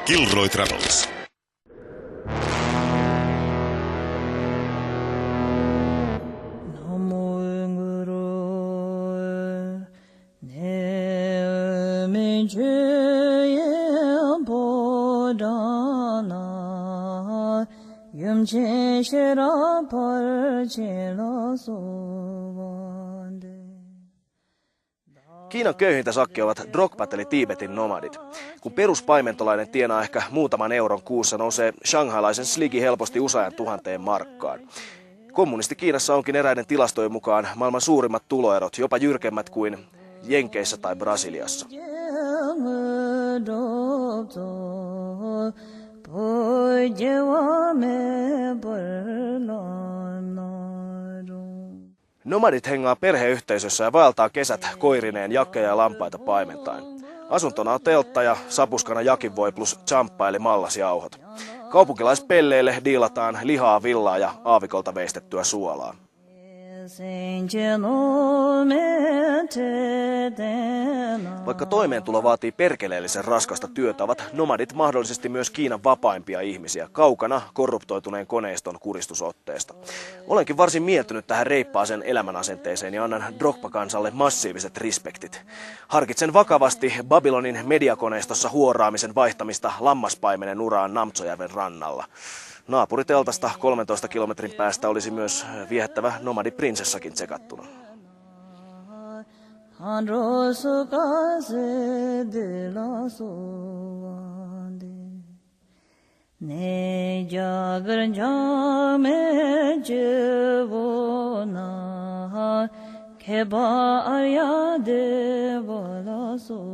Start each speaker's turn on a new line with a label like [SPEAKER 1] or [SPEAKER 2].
[SPEAKER 1] Kilroy Travels.
[SPEAKER 2] Kiinan köyhintä sakkia ovat Drogbat eli Tiibetin nomadit. Kun peruspaimentolainen tienaa ehkä muutaman euron kuussa, nousee shanghailaisen sligi helposti usean 1000 markkaan. Kommunisti Kiinassa onkin eräiden tilastojen mukaan maailman suurimmat tuloerot, jopa jyrkemmät kuin Jenkeissä tai Brasiliassa. Nomadit hengaa perheyhteisössä ja vaeltaa kesät koirineen jakkeja ja lampaita paimentaen. Asuntona on teltta ja sapuskana jakinvoi plus champpa eli mallasjauhot. Kaupunkilaispelleille diilataan lihaa, villaa ja aavikolta veistettyä suolaa. Vaikka toimeentulo vaatii perkeleellisen raskasta työtä, ovat nomadit mahdollisesti myös Kiinan vapaimpia ihmisiä, kaukana korruptoituneen koneiston kuristusotteesta. Olenkin varsin mieltynyt tähän reippaaseen elämänasenteeseen ja annan Drogba-kansalle massiiviset respektit. Harkitsen vakavasti Babylonin mediakoneistossa huoraamisen vaihtamista lammaspaimenen uraan Namtsojärven rannalla. Naapuriteltasta 13 kilometrin päästä olisi myös viehättävä nomadiprinsessakin tsekattuna.
[SPEAKER 3] Keba arya devala so